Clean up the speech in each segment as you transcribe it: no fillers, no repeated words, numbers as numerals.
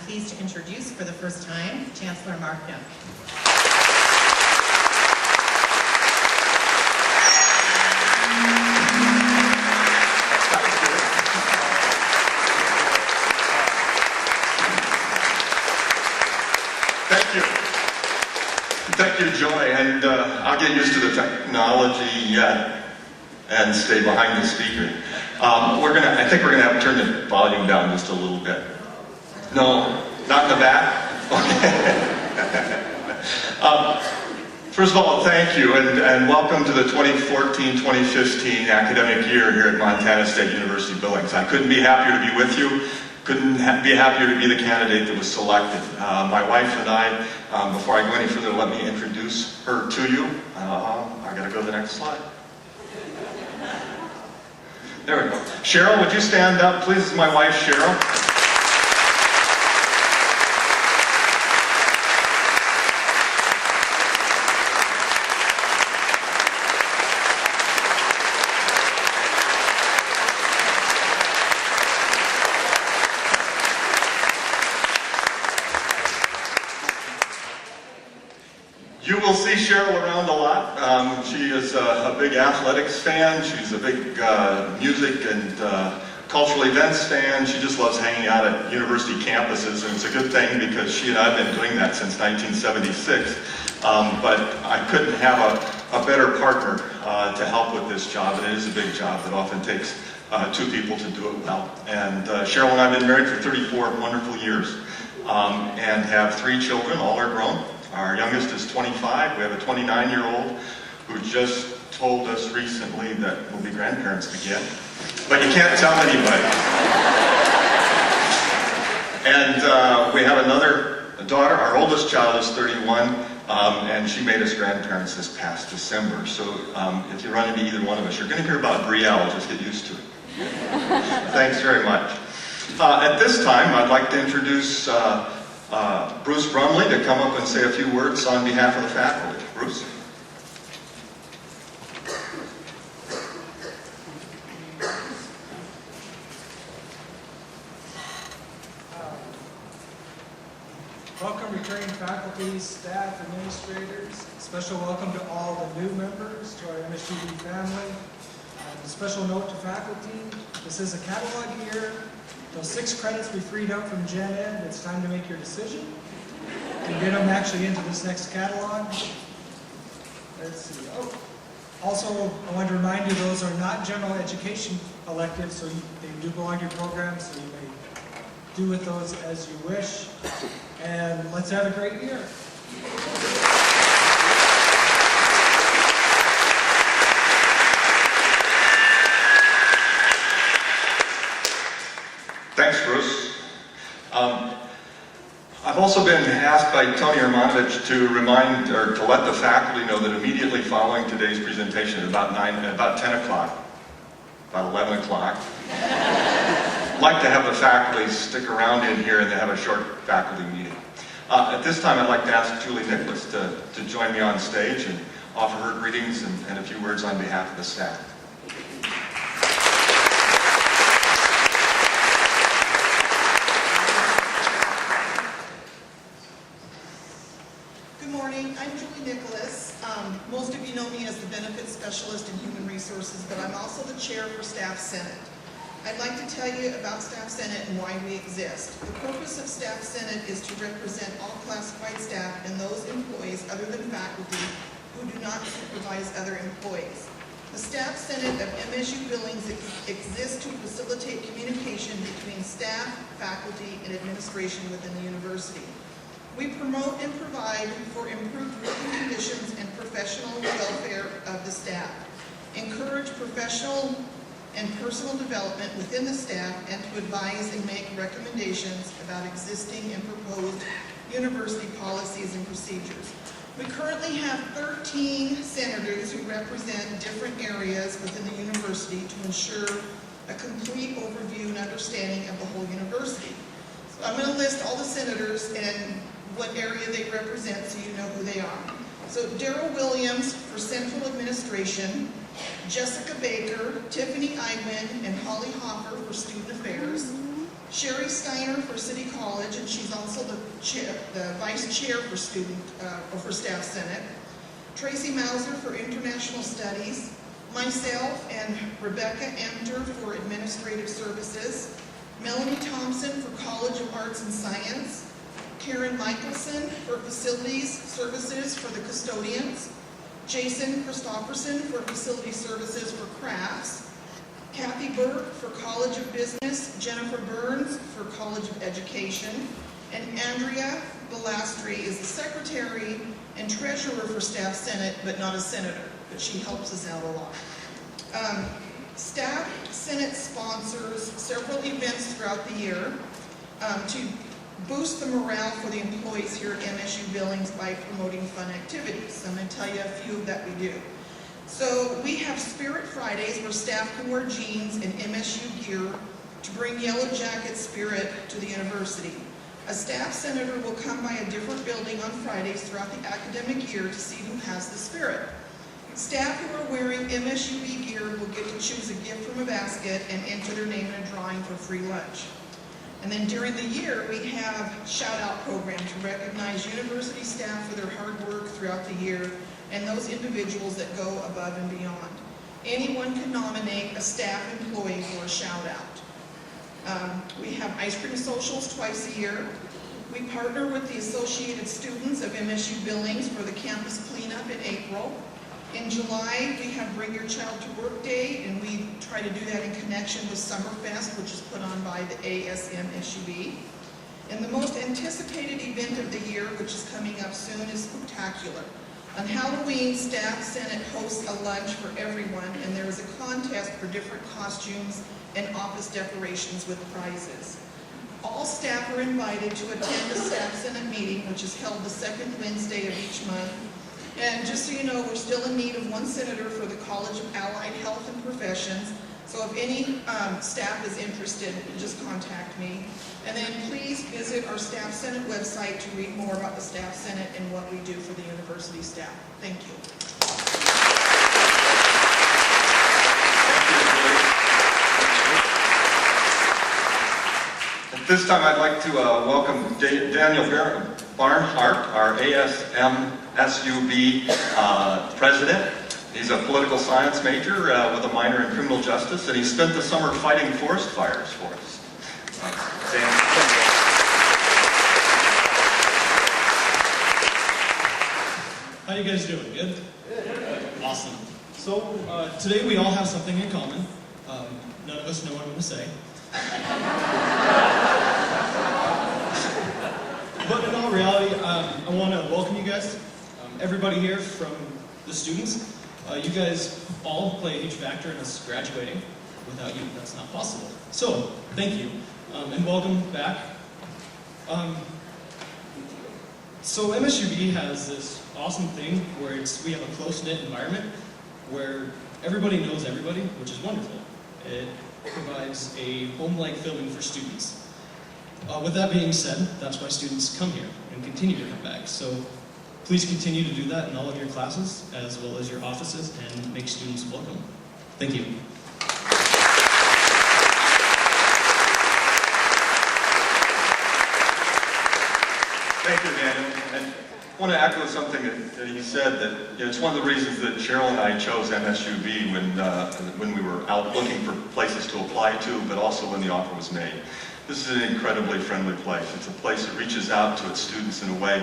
pleased to introduce for the first time Chancellor Markham. Thank you, Joy, and I'll get used to the technology yet and stay behind the speaker. I think we're gonna have to turn the volume down just a little bit. No, not in the back? Okay. First of all, thank you, and welcome to the 2014-2015 academic year here at Montana State University Billings. I couldn't be happier to be with you. Couldn't be happier to be the candidate that was selected. My wife and I, before I go any further, let me introduce her to you. I gotta go to the next slide. There we go. Cheryl, would you stand up, please? This is my wife, Cheryl. You will see Cheryl around a lot. She is a big athletics fan. She's a big music and cultural events fan. She just loves hanging out at university campuses, and it's a good thing because she and I have been doing that since 1976. But I couldn't have a better partner to help with this job, and it is a big job that often takes two people to do it well. And Cheryl and I have been married for 34 wonderful years and have 3 children, all are grown. Our youngest is 25. We have a 29-year-old who just told us recently that we'll be grandparents again. But you can't tell anybody. And we have another daughter. Our oldest child is 31, and she made us grandparents this past December. So if you run into either one of us, you're going to hear about Brielle. Just get used to it. Thanks very much. At this time, I'd like to introduce Bruce Brumley to come up and say a few words on behalf of the faculty. Bruce? Welcome returning faculty, staff, administrators. Special welcome to all the new members to our MSU family. A special note to faculty, this is a catalog year. Those 6 credits we freed up from Gen Ed, it's time to make your decision. You can get them actually into this next catalog. Let's see. Oh. Also, I want to remind you those are not general education electives, so they do belong to your program, so you may do with those as you wish. And let's have a great year. Thanks, Bruce. I've also been asked by Tony Armanovich to remind, or to let the faculty know that immediately following today's presentation, at about 10 o'clock, about 11 o'clock, I'd like to have the faculty stick around in here and have a short faculty meeting. At this time, I'd like to ask Julie Nicholas to join me on stage and offer her greetings and a few words on behalf of the staff. Good morning, I'm Julie Nicholas. Most of you know me as the Benefits Specialist in Human Resources, but I'm also the Chair for Staff Senate. I'd like to tell you about Staff Senate and why we exist. The purpose of Staff Senate is to represent all classified staff and those employees other than faculty who do not supervise other employees. The Staff Senate of MSU Billings exists to facilitate communication between staff, faculty, and administration within the university. We promote and provide for improved working conditions and professional welfare of the staff, encourage professional and personal development within the staff, and to advise and make recommendations about existing and proposed university policies and procedures. We currently have 13 senators who represent different areas within the university to ensure a complete overview and understanding of the whole university. So I'm going to list all the senators and what area they represent so you know who they are. So Darrell Williams for Central Administration, Jessica Baker, Tiffany Iwin, and Holly Hopper for Student Affairs, Sherry Steiner for City College, and she's also the vice chair for for Staff Senate, Tracy Mauser for International Studies, myself and Rebecca Emter for Administrative Services, Melanie Thompson for College of Arts and Science, Karen Michelson for Facilities Services for the custodians, Jason Christopherson for Facility Services for crafts, Kathy Burke for College of Business, Jennifer Burns for College of Education, and Andrea Balastri is the Secretary and Treasurer for Staff Senate, but not a Senator, but she helps us out a lot. Staff Senate sponsors several events throughout the year to boost the morale for the employees here at MSU Billings by promoting fun activities. I'm going to tell you a few that we do. So we have Spirit Fridays where staff can wear jeans and MSU gear to bring Yellow Jacket spirit to the university. A staff senator will come by a different building on Fridays throughout the academic year to see who has the spirit. Staff who are wearing MSUB gear will get to choose a gift from a basket and enter their name in a drawing for free lunch. And then during the year, we have shout-out program to recognize university staff for their hard work throughout the year and those individuals that go above and beyond. Anyone can nominate a staff employee for a shout-out. We have ice cream socials twice a year. We partner with the Associated Students of MSU Billings for the campus cleanup in April. In July, we have Bring Your Child to Work Day, and we try to do that in connection with Summerfest, which is put on by the ASMSUB. And the most anticipated event of the year, which is coming up soon, is Spooktacular. On Halloween, Staff Senate hosts a lunch for everyone, and there is a contest for different costumes and office decorations with prizes. All staff are invited to attend the Staff Senate meeting, which is held the second Wednesday of each month. And just so you know, we're still in need of one senator for the College of Allied Health and Professions. So if any staff is interested, just contact me. And then please visit our Staff Senate website to read more about the Staff Senate and what we do for the university staff. Thank you. At this time, I'd like to welcome Daniel Barnhart, our ASMSUB president. He's a political science major with a minor in criminal justice, and he spent the summer fighting forest fires for us. Dan. How you guys doing? Good? Awesome. So today we all have something in common. None of us know what I'm going to say. But in all reality, I want to welcome you guys, everybody here from the students. You guys all play a huge factor in us graduating. Without you, that's not possible. So, thank you, and welcome back. So MSUB has this awesome thing where we have a close-knit environment where everybody knows everybody, which is wonderful. It provides a home-like feeling for students. With that being said, that's why students come here and continue to come back. So please continue to do that in all of your classes, as well as your offices, and make students welcome. Thank you. Thank you, Daniel. And I want to echo something that he said, that it's one of the reasons that Cheryl and I chose MSUB when we were out looking for places to apply to, but also when the offer was made. This is an incredibly friendly place. It's a place that reaches out to its students in a way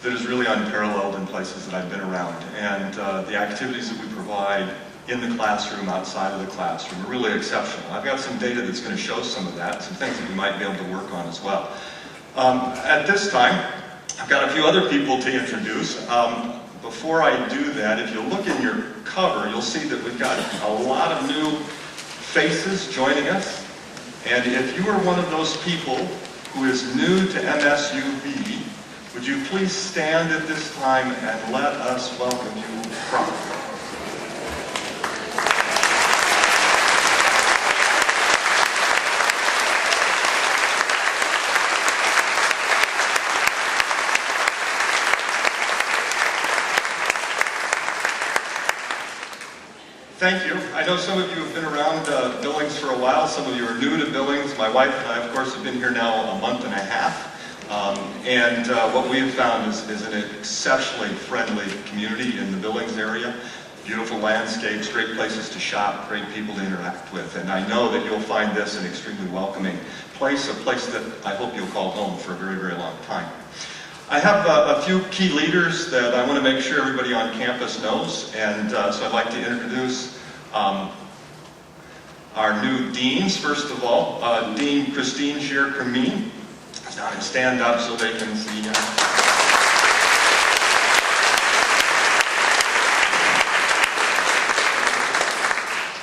that is really unparalleled in places that I've been around. And the activities that we provide in the classroom, outside of the classroom, are really exceptional. I've got some data that's going to show some of that, some things that we might be able to work on as well. At this time, I've got a few other people to introduce. Before I do that, if you look in your cover, you'll see that we've got a lot of new faces joining us. And if you are one of those people who is new to MSUB, would you please stand at this time and let us welcome you properly. Thank you. I know some of you have been around Billings for a while. Some of you are new to Billings. My wife and I, of course, have been here now a month and a half. And what we have found is an exceptionally friendly community in the Billings area. Beautiful landscapes, great places to shop, great people to interact with. And I know that you'll find this an extremely welcoming place, a place that I hope you'll call home for a very, very long time. I have a few key leaders that I want to make sure everybody on campus knows. And so I'd like to introduce our new deans. First of all, Dean Christine Scher-Kermeen. Stand up so they can see you.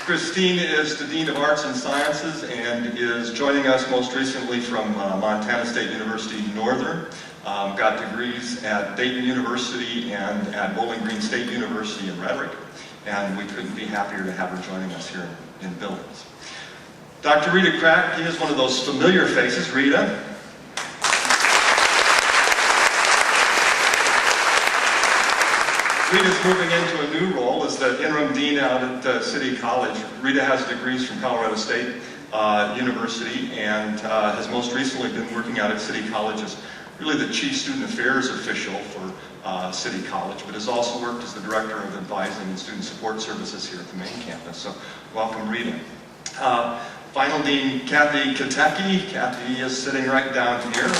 Christine is the Dean of Arts and Sciences and is joining us most recently from Montana State University Northern. Got degrees at Dayton University and at Bowling Green State University in rhetoric. And we couldn't be happier to have her joining us here in Billings. Dr. Rita Kratke is one of those familiar faces. Rita. Rita's moving into a new role as the interim dean out at City College. Rita has degrees from Colorado State University and has most recently been working out at City College as really the chief student affairs official for City College, but has also worked as the director of advising and student support services here at the main campus. So welcome, Rita. Final Dean Kathy Katecki. Kathy is sitting right down here.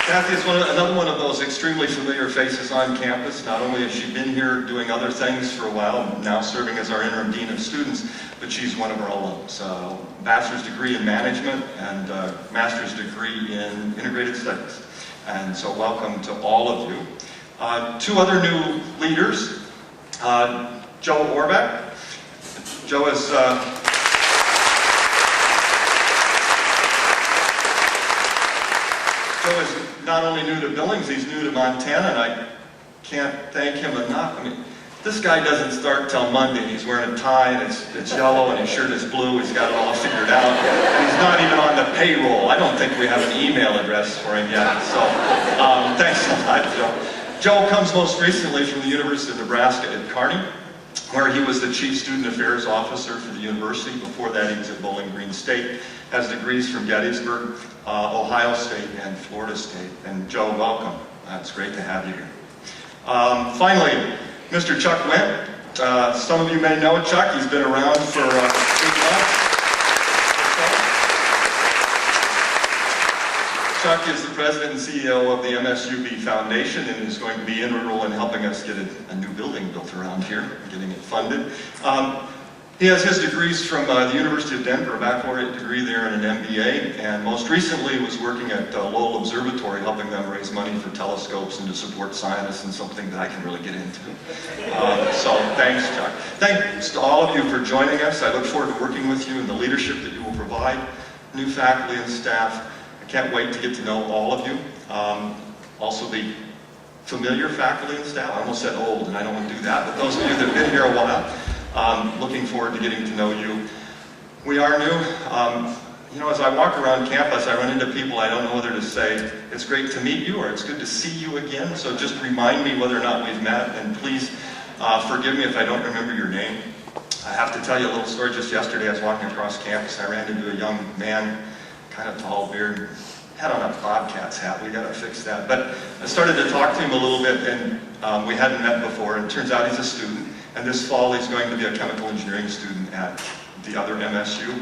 Kathy is another one of those extremely familiar faces on campus. Not only has she been here doing other things for a while, now serving as our interim dean of students, but she's one of our alums. Bachelor's degree in management and master's degree in integrated studies. And so welcome to all of you. Two other new leaders, Joe Orbeck. Joe is not only new to Billings, he's new to Montana, and I can't thank him enough. I mean, this guy doesn't start till Monday. He's wearing a tie, and it's yellow, and his shirt is blue. He's got it all figured out. And he's not even on the payroll. I don't think we have an email address for him yet. So thanks a lot, Joe. Joe comes most recently from the University of Nebraska at Kearney, where he was the Chief Student Affairs Officer for the university. Before that, he was at Bowling Green State, has degrees from Gettysburg, Ohio State, and Florida State. And Joe, welcome. It's great to have you here. Finally, Mr. Chuck Wendt. Some of you may know Chuck. He's been around for 8 months. Chuck is the president and CEO of the MSU Foundation and is going to be integral in helping us get a new building built around here, getting it funded. He has his degrees from the University of Denver, a baccalaureate degree there and an MBA, and most recently was working at Lowell Observatory, helping them raise money for telescopes and to support scientists, and something that I can really get into. So thanks, Chuck. Thanks to all of you for joining us. I look forward to working with you and the leadership that you will provide, new faculty and staff. I can't wait to get to know all of you. Also the familiar faculty and staff. I almost said old, and I don't want to do that, but those of you that have been here a while, looking forward to getting to know you. We are new. You know, as I walk around campus, I run into people I don't know whether to say, it's great to meet you, or it's good to see you again. So just remind me whether or not we've met, and please forgive me if I don't remember your name. I have to tell you a little story. Just yesterday, I was walking across campus. I ran into a young man, kind of tall, beard, had on a Bobcats hat. We got to fix that. But I started to talk to him a little bit, and we hadn't met before. And it turns out he's a student. And this fall, he's going to be a chemical engineering student at the other MSU.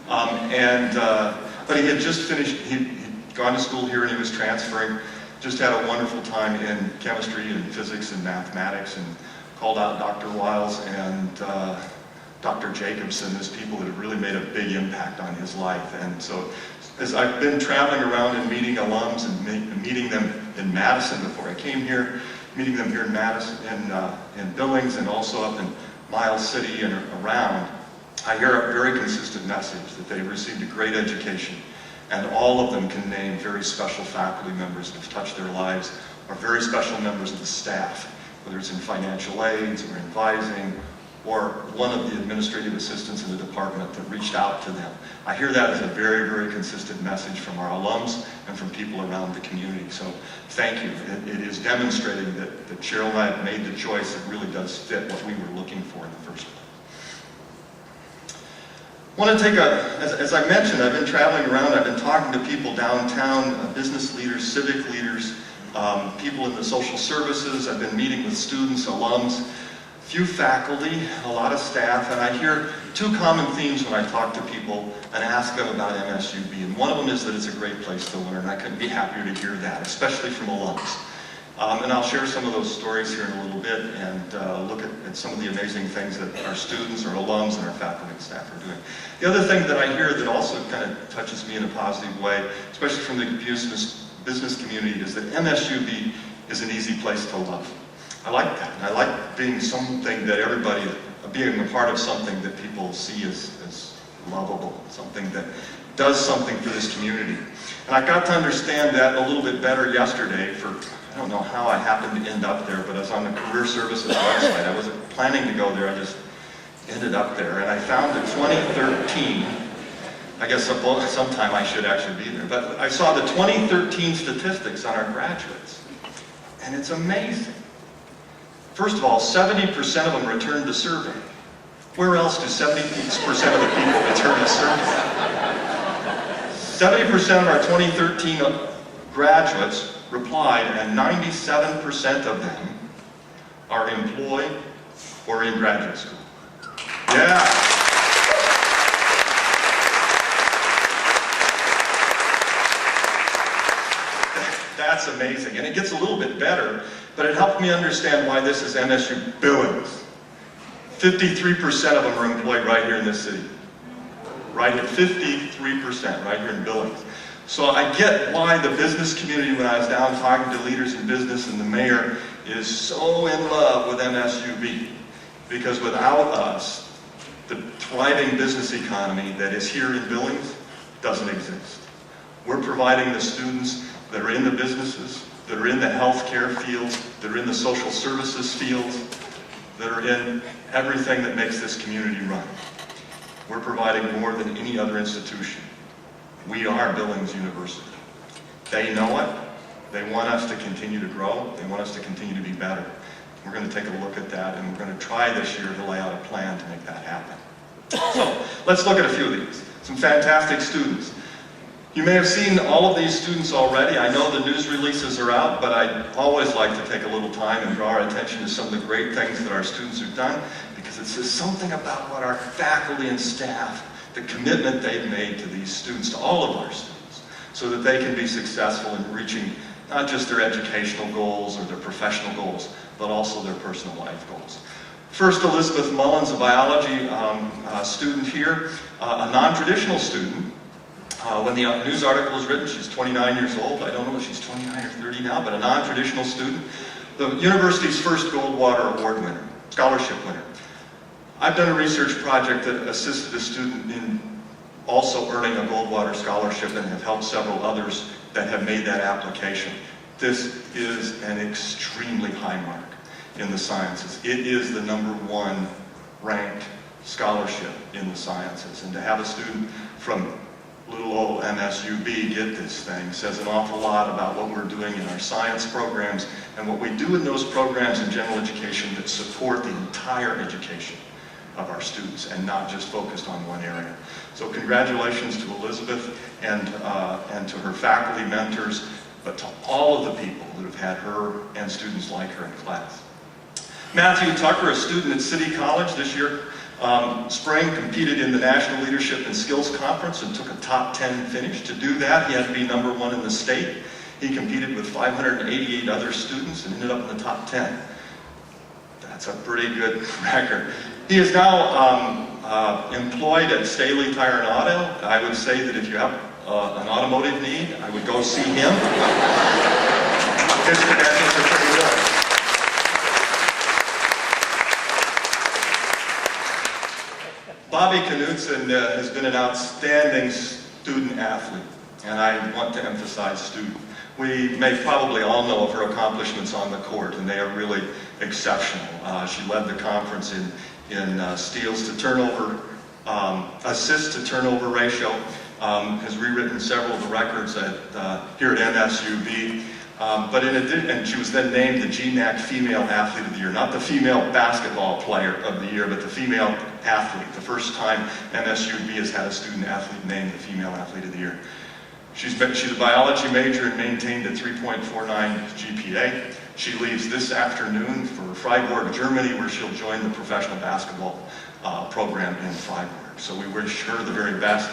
But he had just finished, he'd gone to school here and he was transferring, just had a wonderful time in chemistry and physics and mathematics, and called out Dr. Wiles and Dr. Jacobson as people that have really made a big impact on his life. And so as I've been traveling around and meeting alums and meeting them in Madison before I came here, meeting them here in Madison, in Billings, and also up in Miles City and around, I hear a very consistent message that they've received a great education, and all of them can name very special faculty members that have touched their lives, or very special members of the staff, whether it's in financial aids or advising, or one of the administrative assistants in the department that reached out to them. I hear that as a very, very consistent message from our alums and from people around the community. So thank you. It is demonstrating that Cheryl and I have made the choice that really does fit what we were looking for in the first place. want to take as I mentioned, I've been traveling around, I've been talking to people downtown, business leaders, civic leaders, people in the social services. I've been meeting with students, alums, few faculty, a lot of staff, and I hear two common themes when I talk to people and ask them about MSUB. And one of them is that it's a great place to learn. I couldn't be happier to hear that, especially from alums. And I'll share some of those stories here in a little bit and look at some of the amazing things that our students, our alums, and our faculty and staff are doing. The other thing that I hear that also kind of touches me in a positive way, especially from the business community, is that MSUB is an easy place to love. I like that. I like being something that everybody, being a part of something that people see as lovable, something that does something for this community. And I got to understand that a little bit better yesterday I don't know how I happened to end up there, but I was on the Career Services website. I wasn't planning to go there, I just ended up there. And I found in 2013, I guess sometime I should actually be there, but I saw the 2013 statistics on our graduates. And it's amazing. First of all, 70% of them returned the survey. Where else do 70% of the people return a survey? 70% of our 2013 graduates replied, and 97% of them are employed or in graduate school. Yeah. That's amazing. And it gets a little bit better, but it helped me understand why this is MSU Billings. 53% of them are employed right here in this city. Right at 53%, right here in Billings. So I get why the business community, when I was down talking to leaders in business and the mayor, is so in love with MSUB. Because without us, the thriving business economy that is here in Billings doesn't exist. We're providing the students that are in the businesses, that are in the healthcare fields, that are in the social services fields, that are in everything that makes this community run. We're providing more than any other institution. We are Billings University. They know it. They want us to continue to grow. They want us to continue to be better. We're going to take a look at that, and we're going to try this year to lay out a plan to make that happen. So let's look at a few of these. Some fantastic students. You may have seen all of these students already. I know the news releases are out, but I always like to take a little time and draw our attention to some of the great things that our students have done, because it says something about what our faculty and staff, the commitment they've made to these students, to all of our students, so that they can be successful in reaching not just their educational goals or their professional goals, but also their personal life goals. First, Elizabeth Mullins, a biology student here, a non-traditional student. When the news article was written, she's 29 years old. I don't know if she's 29 or 30 now, but a non-traditional student. The university's first Goldwater Award winner, scholarship winner. I've done a research project that assisted a student in also earning a Goldwater scholarship and have helped several others that have made that application. This is an extremely high mark in the sciences. It is the #1 ranked scholarship in the sciences. And to have a student from little old MSUB get this thing says an awful lot about what we're doing in our science programs and what we do in those programs in general education that support the entire education of our students and not just focused on one area. So congratulations to Elizabeth and to her faculty mentors, but to all of the people that have had her and students like her in class. Matthew Tucker, a student at City College this year, spring, competed in the National Leadership and Skills Conference and took a top 10 finish. To do that, he had to be #1 in the state. He competed with 588 other students and ended up in the top 10. That's a pretty good record. He is now employed at Staley Tire and Auto. I would say that if you have an automotive need, I would go see him. His credentials are pretty good. Bobby Knudsen has been an outstanding student athlete, and I want to emphasize student. We may probably all know of her accomplishments on the court, and they are really exceptional. She led the conference in steals to turnover, assists to turnover ratio, has rewritten several of the records here at MSUB. But in addition, and she was then named the GNAC Female Athlete of the Year, not the female basketball player of the year, but the female athlete. The first time MSUB has had a student athlete named the Female Athlete of the Year. She's a biology major and maintained a 3.49 GPA. She leaves this afternoon for Freiburg, Germany, where she'll join the professional basketball program in Freiburg. So we wish her the very best.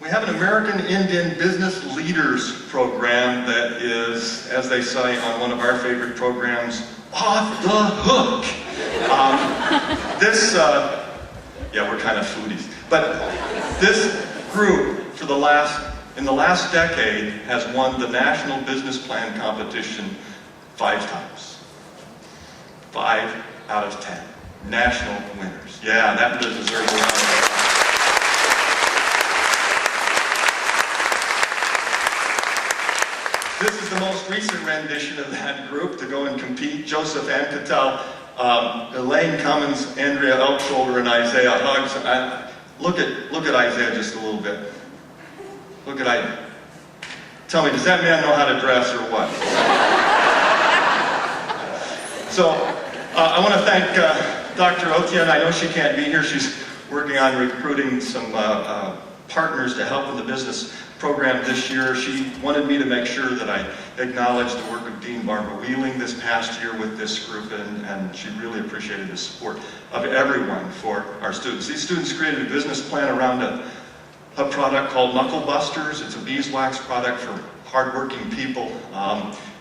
We have an American Indian Business Leaders program that is, as they say on one of our favorite programs, off the hook. Yeah, we're kind of foodies. But this group, in the last decade, has won the National Business Plan competition 5 times. 5 out of 10. National winners. Yeah, that deserves a round of applause. This is the most recent rendition of that group to go and compete. Joseph Ancatel, Elaine Cummins, Andrea Elkshoulder, and Isaiah Huggs. Look at Isaiah just a little bit. Look at Isaiah. Tell me, does that man know how to dress or what? So, I want to thank Dr. Otian. I know she can't be here. She's working on recruiting some partners to help in the business program this year. She wanted me to make sure that I acknowledge the work of Dean Barbara Wheeling this past year with this group, and she really appreciated the support of everyone for our students. These students created a business plan around a product called Knuckle Busters. It's a beeswax product for hardworking people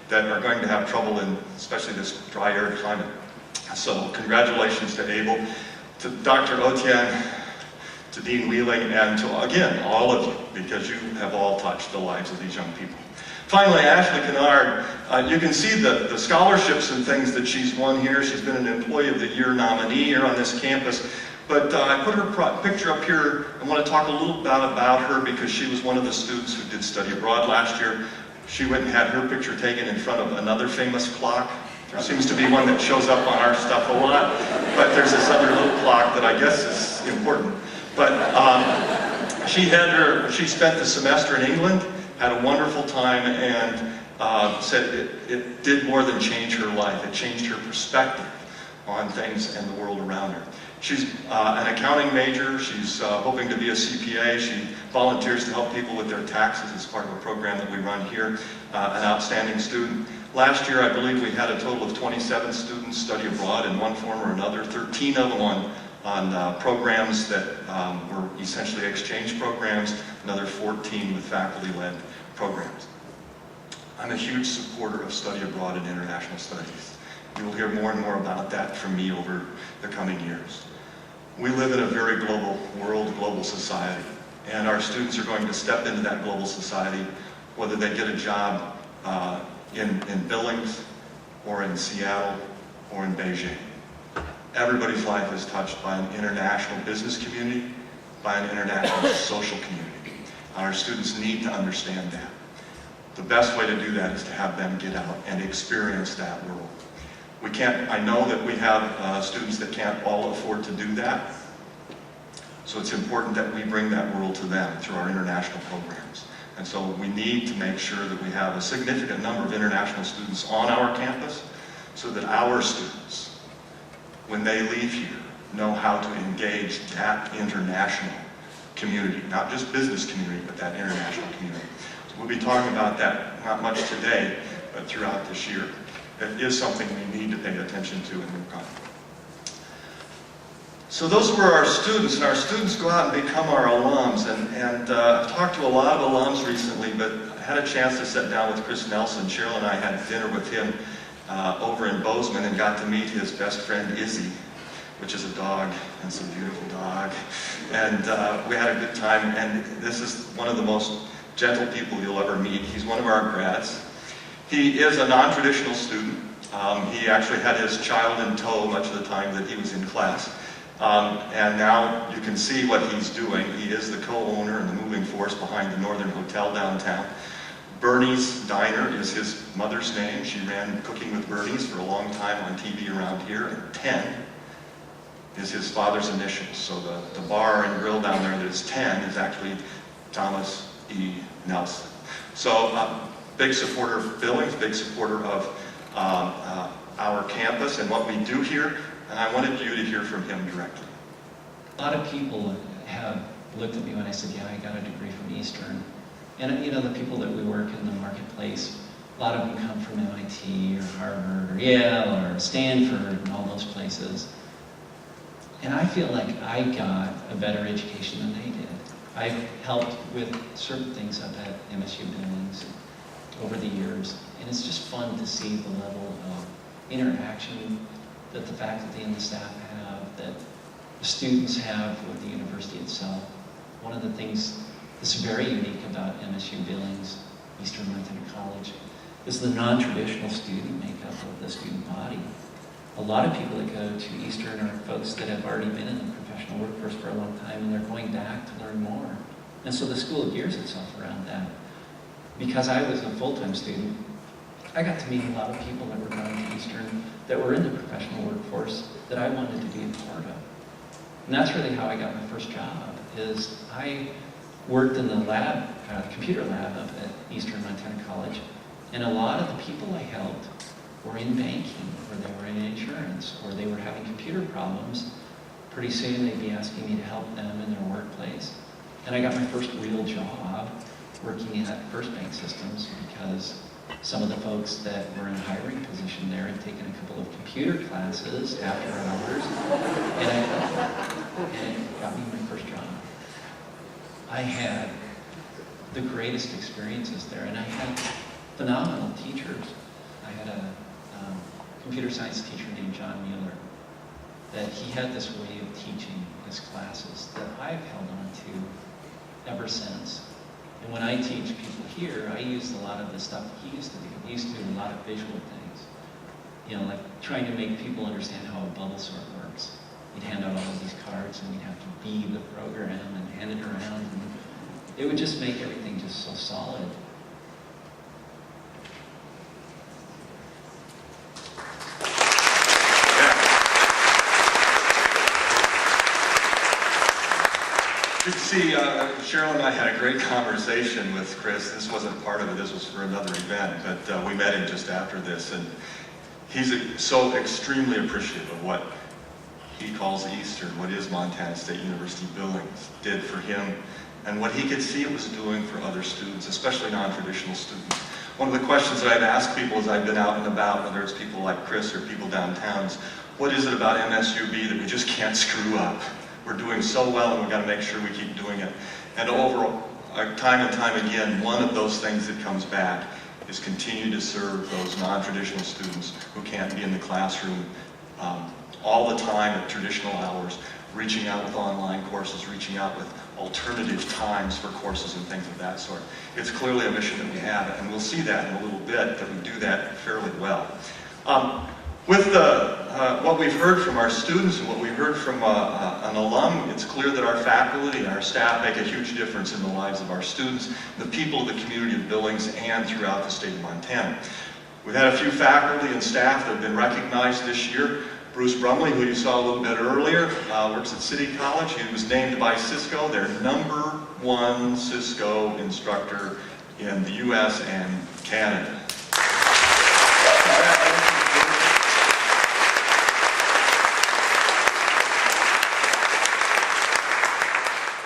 that are going to have trouble in especially this dry arid climate. So congratulations to Abel, to Dr. Otian, to Dean Wheeling, and to, again, all of you, because you have all touched the lives of these young people. Finally, Ashley Kennard, you can see the scholarships and things that she's won here. She's been an Employee of the Year nominee here on this campus. But I put her picture up here. I want to talk a little bit about her because she was one of the students who did study abroad last year. She went and had her picture taken in front of another famous clock. There seems to be one that shows up on our stuff a lot, but there's this other little clock that I guess is important. But she spent the semester in England, had a wonderful time, and said it did more than change her life. It changed her perspective on things and the world around her. She's an accounting major. She's hoping to be a CPA. She volunteers to help people with their taxes as part of a program that we run here. An outstanding student. Last year, I believe we had a total of 27 students study abroad in one form or another, 13 of them on programs that were essentially exchange programs, another 14 with faculty-led programs. I'm a huge supporter of study abroad and international studies. You will hear more and more about that from me over the coming years. We live in a very global world, global society, and our students are going to step into that global society, whether they get a job in Billings, or in Seattle, or in Beijing. Everybody's life is touched by an international business community, by an international social community. Our students need to understand that. The best way to do that is to have them get out and experience that world. I know that we have students that can't all afford to do that, so it's important that we bring that world to them through our international programs. And so we need to make sure that we have a significant number of international students on our campus so that our students, when they leave here, know how to engage that international community, not just business community, but that international community. So we'll be talking about that, not much today, but throughout this year. It is something we need to pay attention to and work on. So those were our students, and our students go out and become our alums. And I've talked to a lot of alums recently, but I had a chance to sit down with Chris Nelson. Cheryl and I had dinner with him over in Bozeman and got to meet his best friend Izzy, which is a dog, and it's a beautiful dog. And we had a good time, and this is one of the most gentle people you'll ever meet. He's one of our grads. He is a non-traditional student. He actually had his child in tow much of the time that he was in class. And now you can see what he's doing. He is the co-owner and the moving force behind the Northern Hotel downtown. Bernie's Diner is his mother's name. She ran Cooking with Bernie's for a long time on TV around here. And 10 is his father's initials. So the bar and grill down there that is 10 is actually Thomas E. Nelson. So big supporter of Billings, big supporter of our campus and what we do here, and I wanted you to hear from him directly. A lot of people have looked at me when I said, yeah, I got a degree from Eastern. And you know, the people that we work in the marketplace, a lot of them come from MIT or Harvard or Yale or Stanford and all those places. And I feel like I got a better education than they did. I've helped with certain things up at MSU Billings over the years, and it's just fun to see the level of interaction that the faculty and the staff have, that the students have with the university itself. One of the things that's very unique about MSU Billings, Eastern Montana College, is the non-traditional student makeup of the student body. A lot of people that go to Eastern are folks that have already been in the professional workforce for a long time, and they're going back to learn more. And so the school gears itself around that. Because I was a full-time student, I got to meet a lot of people that were going to Eastern that were in the professional workforce that I wanted to be a part of. And that's really how I got my first job, is I worked in the lab, computer lab up at Eastern Montana College, and a lot of the people I helped were in banking, or they were in insurance, or they were having computer problems. Pretty soon they'd be asking me to help them in their workplace. And I got my first real job working at First Bank Systems because some of the folks that were in a hiring position there had taken a couple of computer classes after hours, and it got me my first job. I had the greatest experiences there, and I had phenomenal teachers. I had a computer science teacher named John Mueller, that he had this way of teaching his classes that I've held on to ever since. And when I teach people here, I use a lot of the stuff he used to do. He used to do a lot of visual things. You know, like trying to make people understand how a bubble sort works. He'd hand out all of these cards and we'd have to be the program and hand it around. And it would just make everything just so solid. You can see, Cheryl and I had a great conversation with Chris. This wasn't part of it, this was for another event, but we met him just after this, and he's so extremely appreciative of what he calls Eastern, what is Montana State University Billings did for him, and what he could see it was doing for other students, especially non-traditional students. One of the questions that I've asked people as I've been out and about, whether it's people like Chris or people downtown, is what is it about MSUB that we just can't screw up? We're doing so well, and we've got to make sure we keep doing it. And over time and time again, one of those things that comes back is continue to serve those non-traditional students who can't be in the classroom all the time at traditional hours, reaching out with online courses, reaching out with alternative times for courses and things of that sort. It's clearly a mission that we have, and we'll see that in a little bit, that we do that fairly well. With what we've heard from our students and what we've heard from an alum, it's clear that our faculty and our staff make a huge difference in the lives of our students, the people of the community of Billings, and throughout the state of Montana. We've had a few faculty and staff that have been recognized this year. Bruce Brumley, who you saw a little bit earlier, works at City College. He was named by Cisco their #1 Cisco instructor in the U.S. and Canada.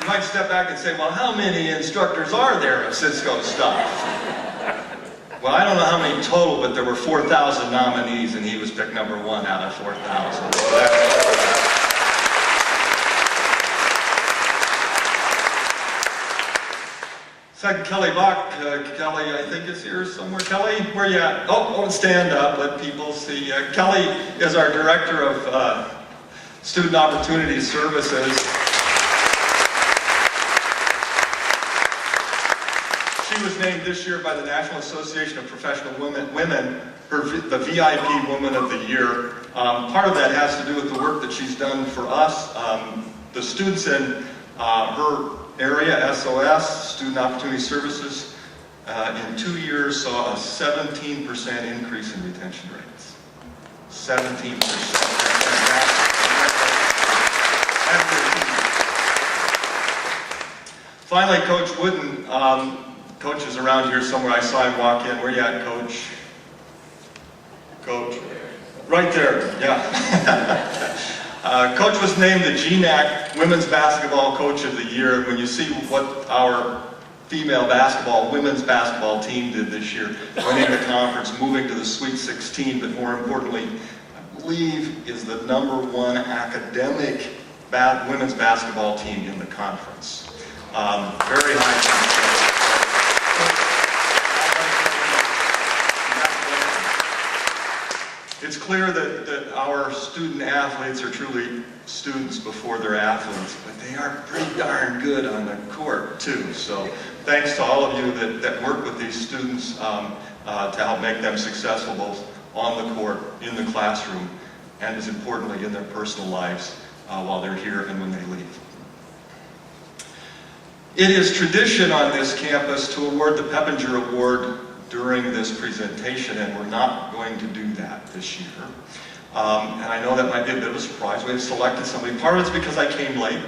You might step back and say, well, how many instructors are there of Cisco stuff? Well, I don't know how many total, but there were 4,000 nominees, and he was picked #1 out of 4,000. Second, Kelly Bach. Kelly, I think is here somewhere. Kelly, where you at? Oh, stand up, let people see. Kelly is our Director of Student Opportunity Services. She was named this year by the National Association of Professional Women the VIP Woman of the Year. Part of that has to do with the work that she's done for us. The students in her area, SOS, Student Opportunity Services, in 2 years saw a 17% increase in retention rates. 17%. Finally, Coach Wooden, Coach is around here somewhere. I saw him walk in. Where you at, Coach? Coach? Right there, yeah. Coach was named the GNAC Women's Basketball Coach of the Year. When you see what our female women's basketball team did this year, winning the conference, moving to the Sweet 16, but more importantly, I believe is the #1 academic women's basketball team in the conference. Very high. It's clear that our student athletes are truly students before they're athletes, but they are pretty darn good on the court too. So thanks to all of you that work with these students to help make them successful both on the court, in the classroom, and as importantly in their personal lives while they're here and when they leave. It is tradition on this campus to award the Peppinger Award during this presentation, and we're not going to do that this year. And I know that might be a bit of a surprise. We've selected somebody. Part of it's because I came late,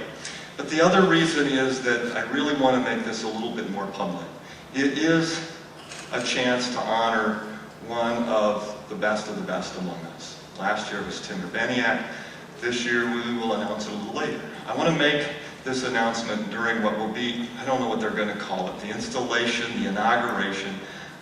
but the other reason is that I really want to make this a little bit more public. It is a chance to honor one of the best among us. Last year it was Tim Urbaniak. This year we will announce it a little later. I want to make this announcement during what will be, I don't know what they're going to call it, the installation, the inauguration.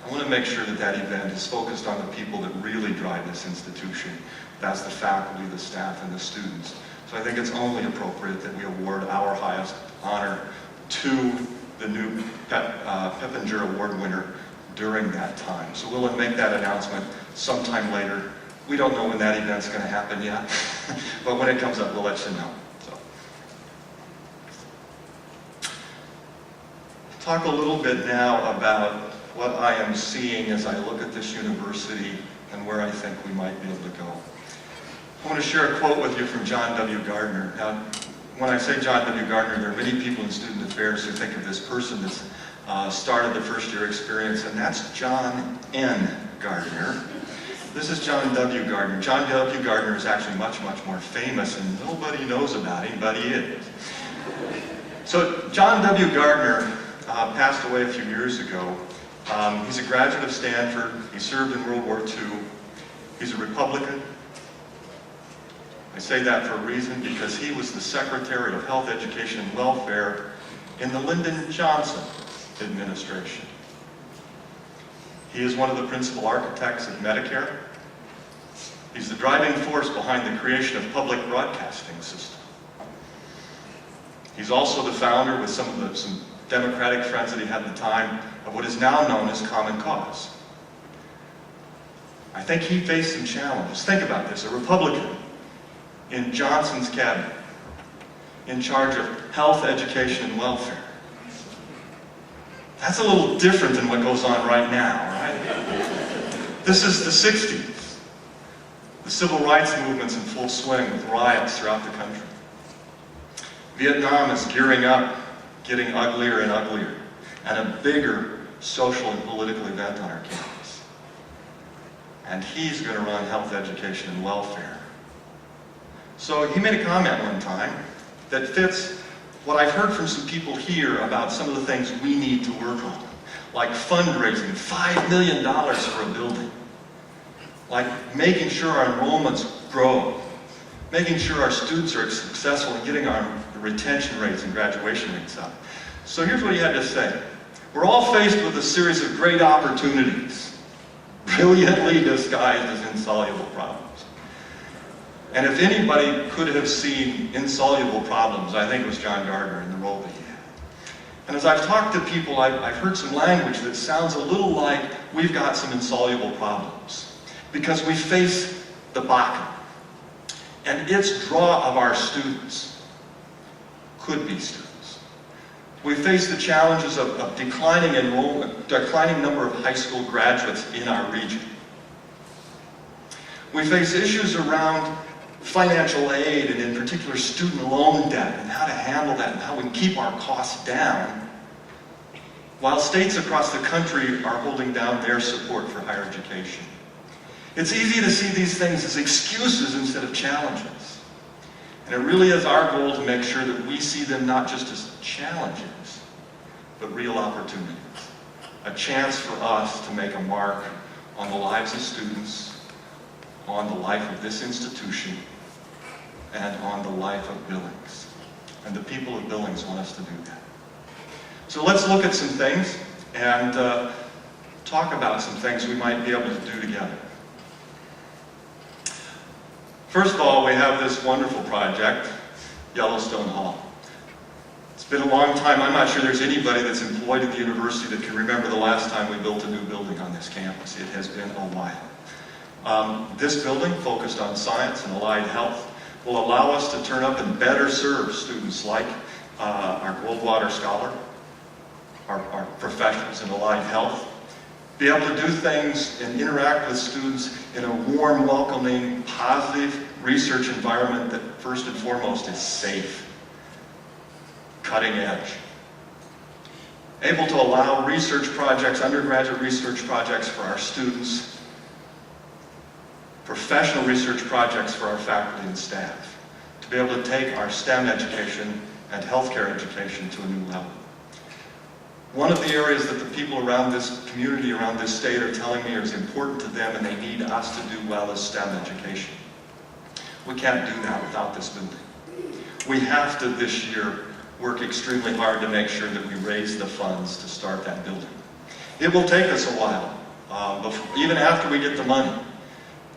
I want to make sure that that event is focused on the people that really drive this institution. That's the faculty, the staff, and the students. So I think it's only appropriate that we award our highest honor to the new Peppinger Award winner during that time. So we'll make that announcement sometime later. We don't know when that event's going to happen yet, but when it comes up, we'll let you know. So, talk a little bit now about what I am seeing as I look at this university and where I think we might be able to go. I want to share a quote with you from John W. Gardner. Now, when I say John W. Gardner, there are many people in student affairs who think of this person that's started the first year experience, and that's John N. Gardner. This is John W. Gardner. John W. Gardner is actually much, much more famous, and nobody knows about him, but he is. So John W. Gardner passed away a few years ago. He's a graduate of Stanford. He served in World War II. He's a Republican. I say that for a reason because he was the Secretary of Health, Education, and Welfare in the Lyndon Johnson administration. He is one of the principal architects of Medicare. He's the driving force behind the creation of public broadcasting system. He's also the founder, with some Democratic friends that he had at the time, of what is now known as Common Cause. I think he faced some challenges. Think about this, a Republican in Johnson's cabinet, in charge of health, education, and welfare. That's a little different than what goes on right now, right? This is the 60s. The civil rights movement's in full swing with riots throughout the country. Vietnam is gearing up, getting uglier and uglier, and a bigger social and political event on our campus. And he's going to run health, education, and welfare. So he made a comment one time that fits what I've heard from some people here about some of the things we need to work on, like fundraising, $5 million for a building, like making sure our enrollments grow, making sure our students are successful in getting our retention rates and graduation rates up. So here's what he had to say. We're all faced with a series of great opportunities, brilliantly disguised as insoluble problems. And if anybody could have seen insoluble problems, I think it was John Gardner in the role that he had. And as I've talked to people, I've heard some language that sounds a little like we've got some insoluble problems because we face the bottom. And its draw of our students could be students. We face the challenges of declining enrollment, declining number of high school graduates in our region. We face issues around financial aid, and in particular student loan debt, and how to handle that, and how we can keep our costs down, while states across the country are holding down their support for higher education. It's easy to see these things as excuses instead of challenges. And it really is our goal to make sure that we see them not just as challenges, but real opportunities. a chance for us to make a mark on the lives of students, on the life of this institution, and on the life of Billings. And the people of Billings want us to do that. So let's look at some things and talk about some things we might be able to do together. First of all, we have this wonderful project, Yellowstone Hall. It's been a long time. I'm not sure there's anybody that's employed at the university that can remember the last time we built a new building on this campus. It has been a while. This building, focused on science and allied health, will allow us to turn up and better serve students like our Goldwater Scholar, our professionals in allied health, be able to do things and interact with students in a warm, welcoming, positive research environment that first and foremost is safe, cutting edge. Able to allow research projects, undergraduate research projects for our students, professional research projects for our faculty and staff, to be able to take our STEM education and healthcare education to a new level. One of the areas that the people around this community, around this state are telling me is important to them and they need us to do well is STEM education. We can't do that without this building. We have to this year work extremely hard to make sure that we raise the funds to start that building. It will take us a while, even after we get the money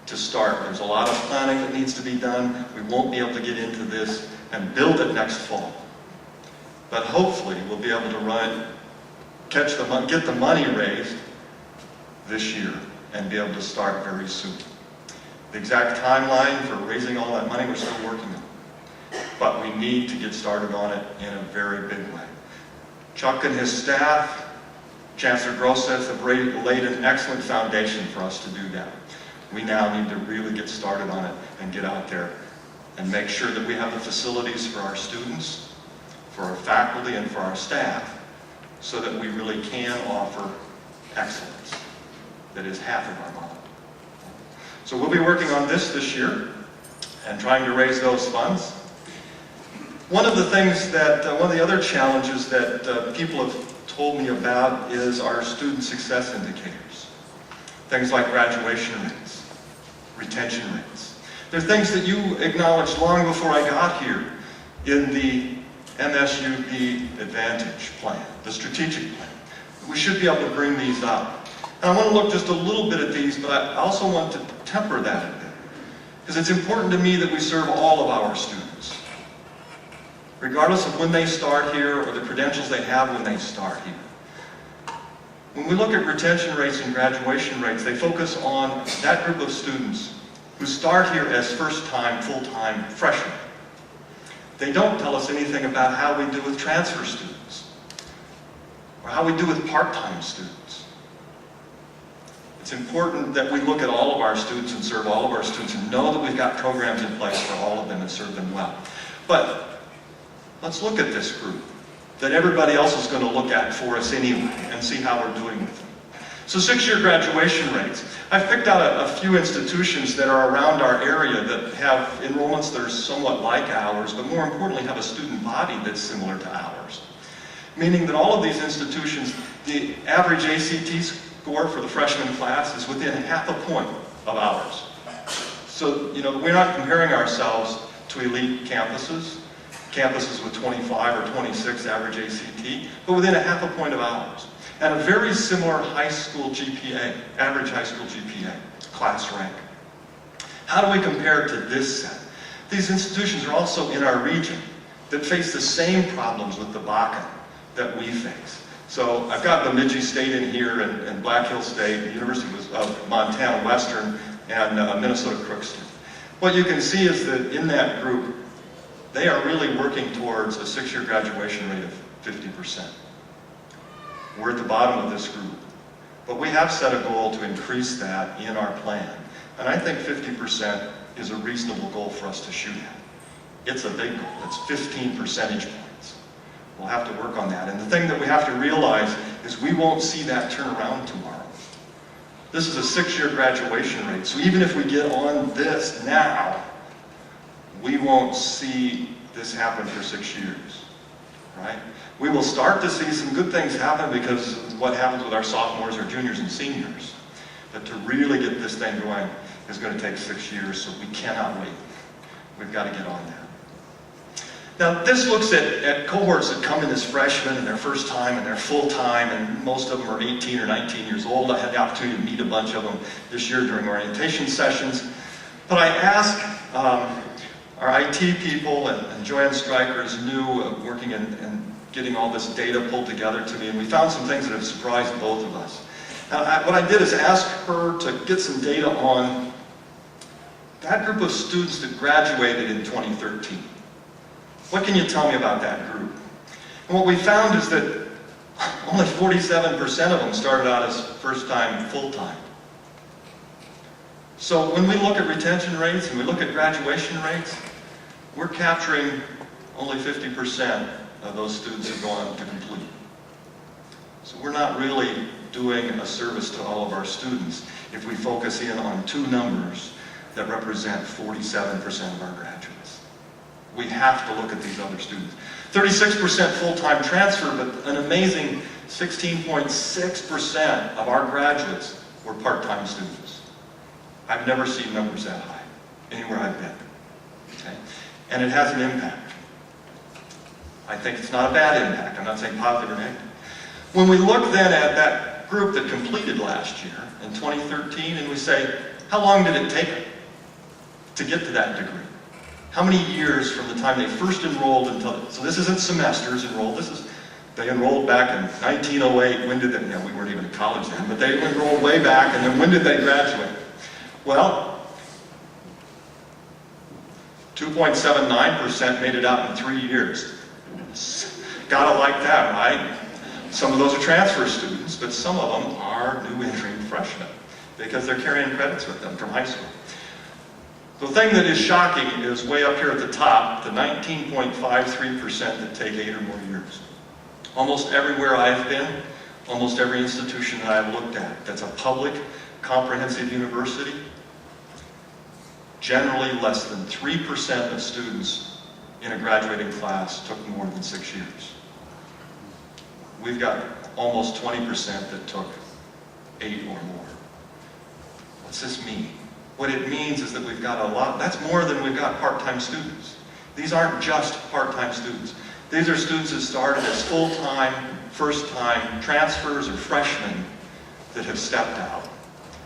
to start. There's a lot of planning that needs to be done. We won't be able to get into this and build it next fall. But hopefully we'll be able to get the money raised this year and be able to start very soon. The exact timeline for raising all that money we're still working on. But we need to get started on it in a very big way. Chuck and his staff, Chancellor Grossetz, have laid an excellent foundation for us to do that. We now need to really get started on it and get out there and make sure that we have the facilities for our students, for our faculty, and for our staff, so that we really can offer excellence that is half of our model. So we'll be working on this year and trying to raise those funds. One of the things that, one of the other challenges that people have told me about is our student success indicators. Things like graduation rates, retention rates. They're things that you acknowledged long before I got here in the MSU Advantage plan, the strategic plan. We should be able to bring these up. And I want to look just a little bit at these, but I also want to temper that a bit. Because it's important to me that we serve all of our students, regardless of when they start here or the credentials they have when they start here. When we look at retention rates and graduation rates, they focus on that group of students who start here as first-time, full-time freshmen. They don't tell us anything about how we do with transfer students or how we do with part-time students. It's important that we look at all of our students and serve all of our students and know that we've got programs in place for all of them and serve them well. But let's look at this group that everybody else is going to look at for us anyway and see how we're doing with them. So 6-year graduation rates. I've picked out a few institutions that are around our area that have enrollments that are somewhat like ours, but more importantly have a student body that's similar to ours. Meaning that all of these institutions, the average ACT score for the freshman class is within half a point of ours. So, we're not comparing ourselves to elite campuses with 25 or 26 average ACT, but within a half a point of ours. And a very similar high school GPA, average high school GPA, class rank. How do we compare to this set? These institutions are also in our region that face the same problems with the Bakken that we face. So I've got Bemidji State in here and Black Hill State, the University of Montana Western, and Minnesota Crookston. What you can see is that in that group, they are really working towards a 6-year graduation rate of 50%. We're at the bottom of this group. But we have set a goal to increase that in our plan. And I think 50% is a reasonable goal for us to shoot at. It's a big goal. It's 15 percentage points. We'll have to work on that. And the thing that we have to realize is we won't see that turn around tomorrow. This is a 6-year graduation rate. So even if we get on this now, we won't see this happen for 6 years. right? We will start to see some good things happen because of what happens with our sophomores, our juniors, and seniors. But to really get this thing going is going to take 6 years, so we cannot wait. We've got to get on that. Now, this looks at cohorts that come in as freshmen and their first time and they're full-time, and most of them are 18 or 19 years old. I had the opportunity to meet a bunch of them this year during orientation sessions. But I asked our IT people, and Joanne Stryker is new, working and getting all this data pulled together to me, and we found some things that have surprised both of us. Now, what I did is ask her to get some data on that group of students that graduated in 2013. What can you tell me about that group? And what we found is that only 47% of them started out as first-time, full-time. So when we look at retention rates and we look at graduation rates, we're capturing only 50% of those students who go on to complete. So we're not really doing a service to all of our students if we focus in on two numbers that represent 47% of our graduates. We have to look at these other students. 36% full-time transfer, but an amazing 16.6% of our graduates were part-time students. I've never seen numbers that high anywhere I've been. Okay? And it has an impact. I think it's not a bad impact. I'm not saying positive or negative. When we look then at that group that completed last year in 2013, and we say, how long did it take to get to that degree? How many years from the time they first enrolled until, so this isn't semesters enrolled, they enrolled back in 1908. When did they, we weren't even in college then, but they enrolled way back, and then when did they graduate? Well, 2.79% made it out in 3 years. Gotta like that, right? Some of those are transfer students, but some of them are new entering freshmen because they're carrying credits with them from high school. The thing that is shocking is way up here at the top, the 19.53% that take 8 or more years. Almost everywhere I've been, almost every institution that I've looked at that's a public, comprehensive university, generally less than 3% of students in a graduating class took more than 6 years. We've got almost 20% that took 8 or more. What's this mean? What it means is that we've got a lot, that's more than we've got part-time students. These aren't just part-time students. These are students that started as full-time, first-time transfers or freshmen that have stepped out,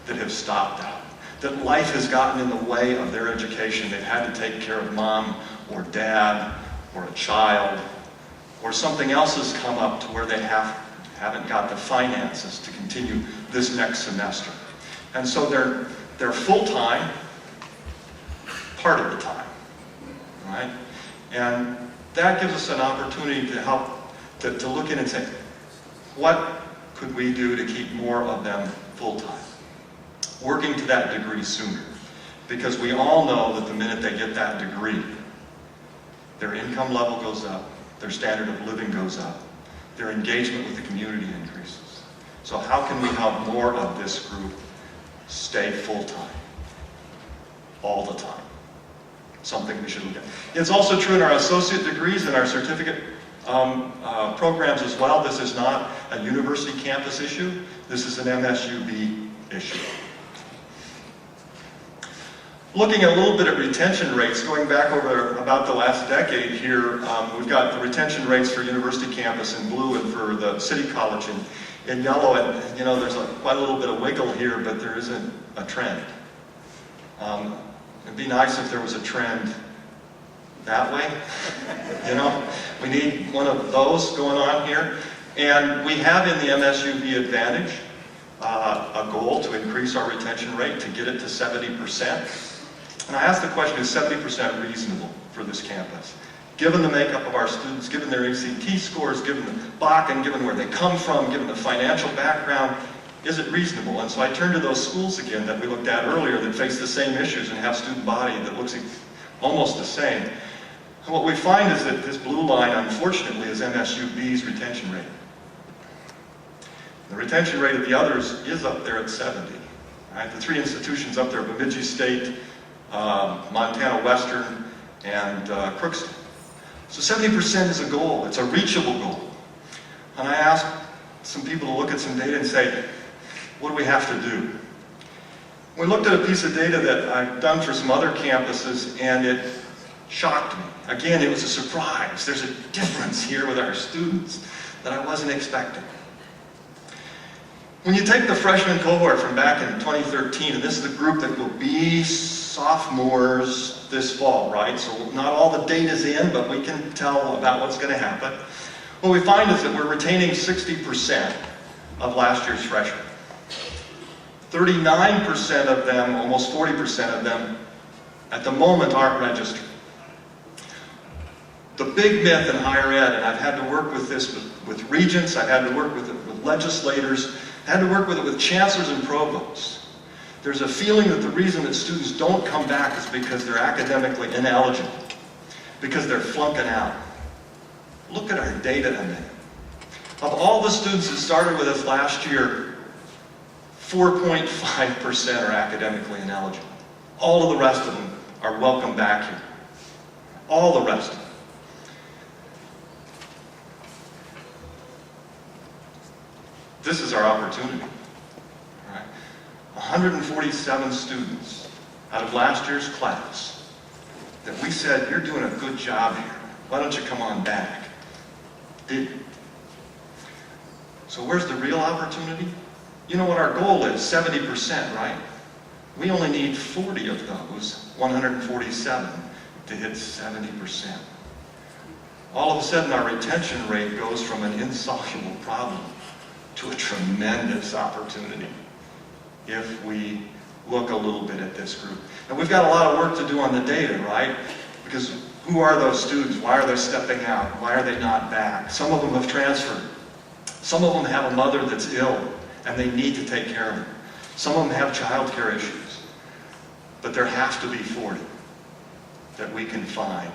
that have stopped out, that life has gotten in the way of their education. They've had to take care of mom or dad or a child, or something else has come up to where they haven't got the finances to continue this next semester. And so they're full-time part of the time, right? And that gives us an opportunity to help, to look in and say, what could we do to keep more of them full-time? Working to that degree sooner. Because we all know that the minute they get that degree, their income level goes up, their standard of living goes up, their engagement with the community increases. So how can we help more of this group stay full-time all the time? Something we should look at. It's also true in our associate degrees and our certificate programs as well. This is not a university campus issue. This is an MSUB issue. Looking a little bit at retention rates, going back over about the last decade here, we've got the retention rates for university campus in blue and for the city college in yellow. And there's quite a little bit of wiggle here, but there isn't a trend. It'd be nice if there was a trend that way. We need one of those going on here. And we have in the MSUB Advantage a goal to increase our retention rate, to get it to 70%. And I asked the question, is 70% reasonable for this campus? Given the makeup of our students, given their ACT scores, given the BAC, given where they come from, given the financial background, is it reasonable? And so I turned to those schools again that we looked at earlier that face the same issues and have student body that looks almost the same. And what we find is that this blue line, unfortunately, is MSUB's retention rate. The retention rate of the others is up there at 70. Right? The three institutions up there, Bemidji State, Montana Western, and Crookston. So 70% is a goal. It's a reachable goal. And I asked some people to look at some data and say, what do we have to do? We looked at a piece of data that I've done for some other campuses, and it shocked me. Again, it was a surprise. There's a difference here with our students that I wasn't expecting. When you take the freshman cohort from back in 2013, and this is the group that will be sophomores this fall, right? So not all the data's in, but we can tell about what's going to happen. What we find is that we're retaining 60% of last year's freshmen. 39% of them, almost 40% of them, at the moment aren't registered. The big myth in higher ed, and I've had to work with this with regents, I've had to work with it with legislators, I had to work with it with chancellors and provosts. There's a feeling that the reason that students don't come back is because they're academically ineligible, because they're flunking out. Look at our data a minute. Of all the students that started with us last year, 4.5% are academically ineligible. All of the rest of them are welcome back here. All the rest of them. This is our opportunity. All right? 147 students out of last year's class that we said, you're doing a good job here. Why don't you come on back? Didn't. So where's the real opportunity? You know what our goal is, 70%, right? We only need 40 of those, 147, to hit 70%. All of a sudden our retention rate goes from an insoluble problem to a tremendous opportunity if we look a little bit at this group. And we've got a lot of work to do on the data, right? Because who are those students? Why are they stepping out? Why are they not back? Some of them have transferred. Some of them have a mother that's ill and they need to take care of her. Some of them have child care issues. But there have to be 40 that we can find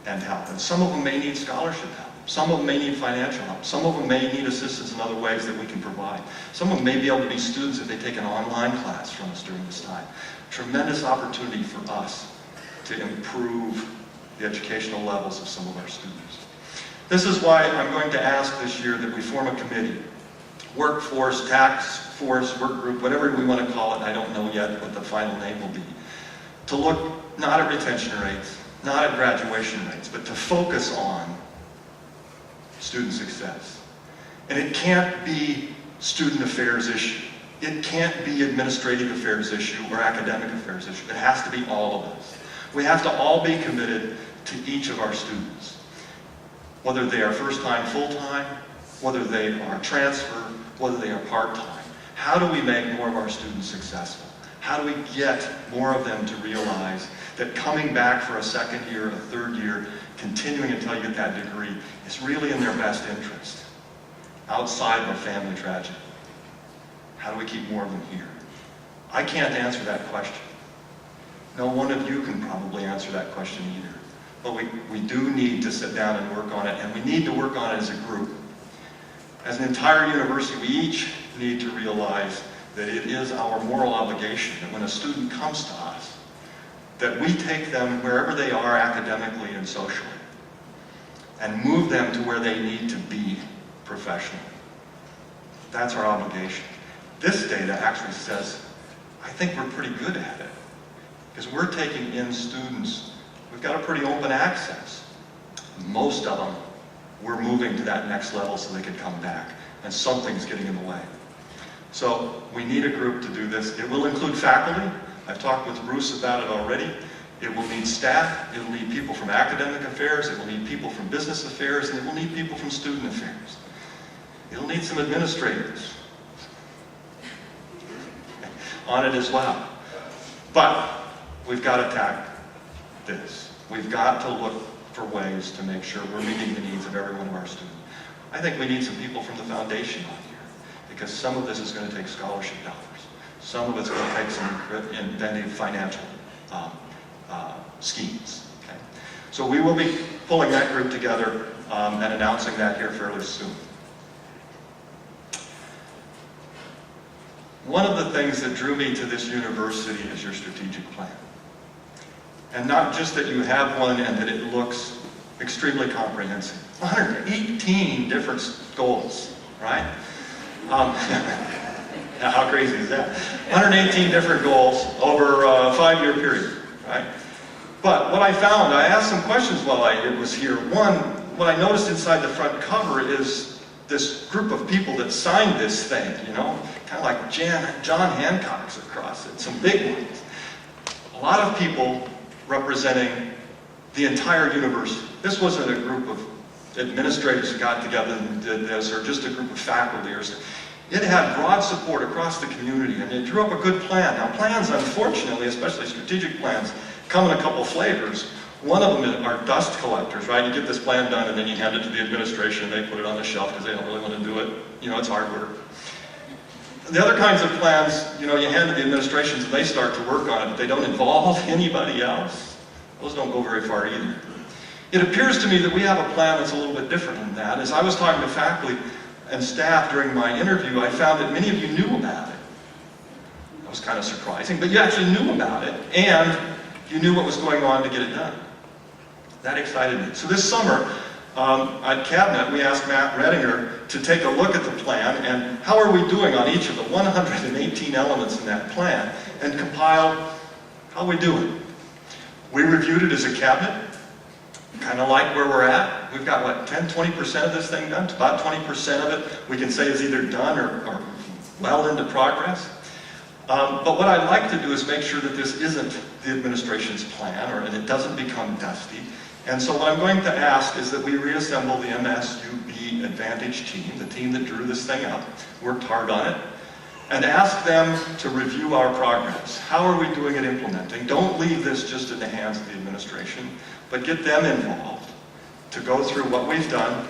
and help. And some of them may need scholarship help. Some of them may need financial help. Some of them may need assistance in other ways that we can provide. Some of them may be able to be students if they take an online class from us during this time. Tremendous opportunity for us to improve the educational levels of some of our students. This is why I'm going to ask this year that we form a committee, workforce, task force, work group, whatever we want to call it, I don't know yet what the final name will be, to look not at retention rates, not at graduation rates, but to focus on student success. And it can't be student affairs issue. It can't be administrative affairs issue or academic affairs issue. It has to be all of us. We have to all be committed to each of our students. Whether they are first-time, full-time, whether they are transfer, whether they are part-time. How do we make more of our students successful? How do we get more of them to realize that coming back for a second year, a third year, continuing until you get that degree is really in their best interest, outside of a family tragedy? How do we keep more of them here? I can't answer that question. No one of you can probably answer that question either. But we do need to sit down and work on it, and we need to work on it as a group. As an entire university, we each need to realize that it is our moral obligation that when a student comes to us, that we take them wherever they are academically and socially and move them to where they need to be professionally. That's our obligation. This data actually says, I think we're pretty good at it because we're taking in students. We've got a pretty open access. Most of them, we're moving to that next level so they can come back, and something's getting in the way. So we need a group to do this. It will include faculty. I've talked with Bruce about it already. It will need staff. It will need people from academic affairs. It will need people from business affairs, and it will need people from student affairs. It'll need some administrators on it as well. But we've got to tackle this. We've got to look for ways to make sure we're meeting the needs of every one of our students. I think we need some people from the foundation on here, because some of this is going to take scholarship dollars. Some of it's going to take some inventive financial schemes. Okay? So we will be pulling that group together and announcing that here fairly soon. One of the things that drew me to this university is your strategic plan. And not just that you have one and that it looks extremely comprehensive. 118 different goals, right? How crazy is that? 118 different goals over a 5-year period, right? But what I found, I asked some questions while I was here. One, what I noticed inside the front cover is this group of people that signed this thing, you know, kind of like John Hancock's across it, some big ones. A lot of people representing the entire university. This wasn't a group of administrators who got together and did this, or just a group of faculty or something. It had broad support across the community, and it drew up a good plan. Now, plans, unfortunately, especially strategic plans, come in a couple flavors. One of them are dust collectors, right? You get this plan done, and then you hand it to the administration, and they put it on the shelf because they don't really want to do it. You know, it's hard work. The other kinds of plans, you know, you hand to the administrations, and they start to work on it, but they don't involve anybody else. Those don't go very far either. It appears to me that we have a plan that's a little bit different than that. As I was talking to faculty and staff during my interview, I found that many of you knew about it. That was kind of surprising, but you actually knew about it, and you knew what was going on to get it done. That excited me. So this summer, at Cabinet, we asked Matt Redinger to take a look at the plan and how are we doing on each of the 118 elements in that plan, and compile how we doing. We reviewed it as a cabinet, kind of like where we're at. We've got, what, 10-20% of this thing done? About 20% of it we can say is either done or well into progress. But what I'd like to do is make sure that this isn't the administration's plan, and it doesn't become dusty. And so what I'm going to ask is that we reassemble the MSUB Advantage team, the team that drew this thing up, worked hard on it, and ask them to review our progress. How are we doing at implementing? Don't leave this just in the hands of the administration, but get them involved to go through what we've done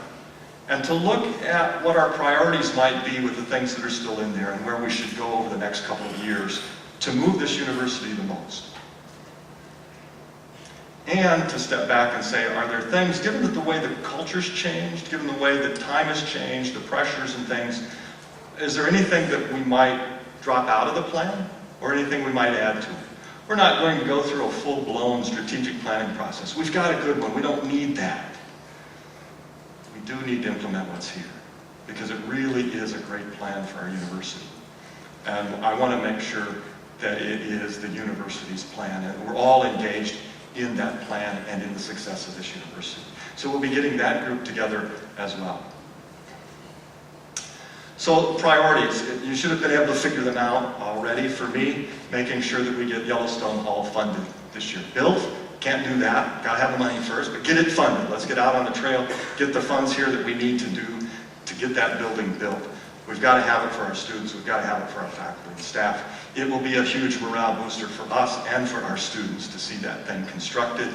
and to look at what our priorities might be with the things that are still in there and where we should go over the next couple of years to move this university the most. And to step back and say, are there things, given that the way the culture's changed, given the way that time has changed, the pressures and things, is there anything that we might drop out of the plan or anything we might add to it? We're not going to go through a full-blown strategic planning process. We've got a good one. We don't need that. We do need to implement what's here because it really is a great plan for our university. And I want to make sure that it is the university's plan and we're all engaged in that plan and in the success of this university. So we'll be getting that group together as well. So priorities, you should have been able to figure them out already. For me, making sure that we get Yellowstone Hall funded this year. Built, can't do that, got to have the money first, but get it funded. Let's get out on the trail, get the funds here that we need to do to get that building built. We've got to have it for our students, we've got to have it for our faculty and staff. It will be a huge morale booster for us and for our students to see that thing constructed,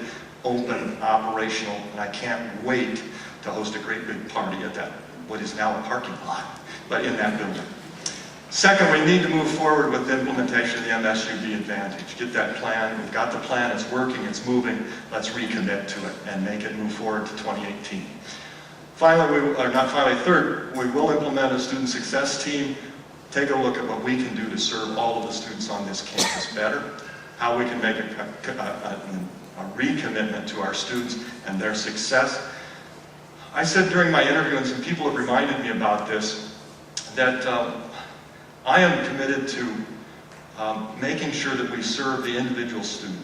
open, operational, and I can't wait to host a great big party at that, what is now a parking lot, but in that building. Second, we need to move forward with the implementation of the MSUB Advantage. Get that plan, we've got the plan, it's working, it's moving, let's recommit to it and make it move forward to 2018. Finally, third, we will implement a student success team, take a look at what we can do to serve all of the students on this campus better, how we can make a recommitment to our students and their success. I said during my interview, and some people have reminded me about this, that I am committed to making sure that we serve the individual student.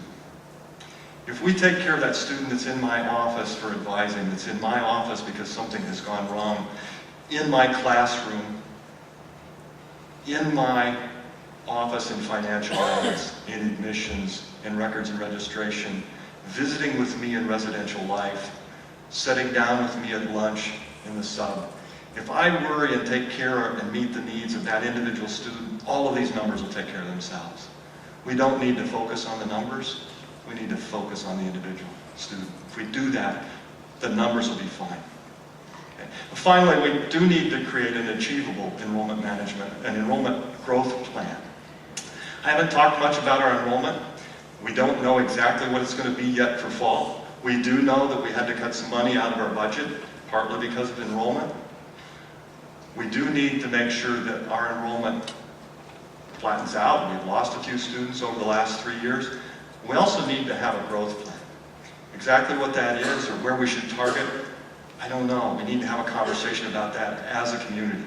If we take care of that student that's in my office for advising, that's in my office because something has gone wrong, in my classroom, in my office in financial audits, in admissions, in records and registration, visiting with me in residential life, sitting down with me at lunch in the sub. If I worry and take care and meet the needs of that individual student, all of these numbers will take care of themselves. We don't need to focus on the numbers. We need to focus on the individual student. If we do that, the numbers will be fine. Okay. Finally, we do need to create an achievable enrollment management, an enrollment growth plan. I haven't talked much about our enrollment. We don't know exactly what it's going to be yet for fall. We do know that we had to cut some money out of our budget, partly because of enrollment. We do need to make sure that our enrollment flattens out. We've lost a few students over the last 3 years. We also need to have a growth plan. Exactly what that is or where we should target, I don't know. We need to have a conversation about that as a community.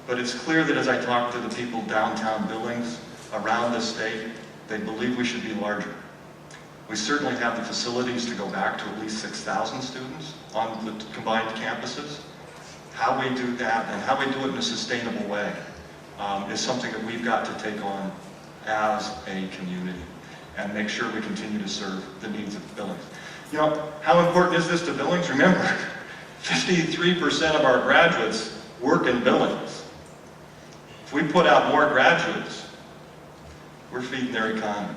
But it's clear that as I talk to the people downtown Billings, around the state, they believe we should be larger. We certainly have the facilities to go back to at least 6,000 students on the combined campuses. How we do that and how we do it in a sustainable way is something that we've got to take on as a community and make sure we continue to serve the needs of Billings. You know, how important is this to Billings? Remember, 53% of our graduates work in Billings. If we put out more graduates, we're feeding their economy.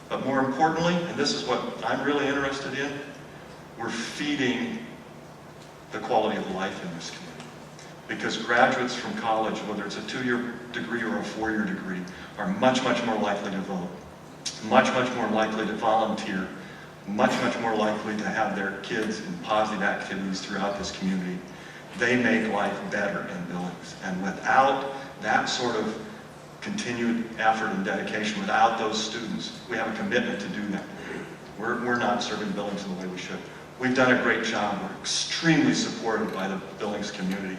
But more importantly, and this is what I'm really interested in, we're feeding the quality of life in this community. Because graduates from college, whether it's a 2-year degree or a 4-year degree, are much, much more likely to vote, much, much more likely to volunteer, much, much more likely to have their kids in positive activities throughout this community. They make life better in Billings. And without that sort of continued effort and dedication, without those students, we have a commitment to do that. We're not serving Billings in the way we should. We've done a great job. We're extremely supported by the Billings community.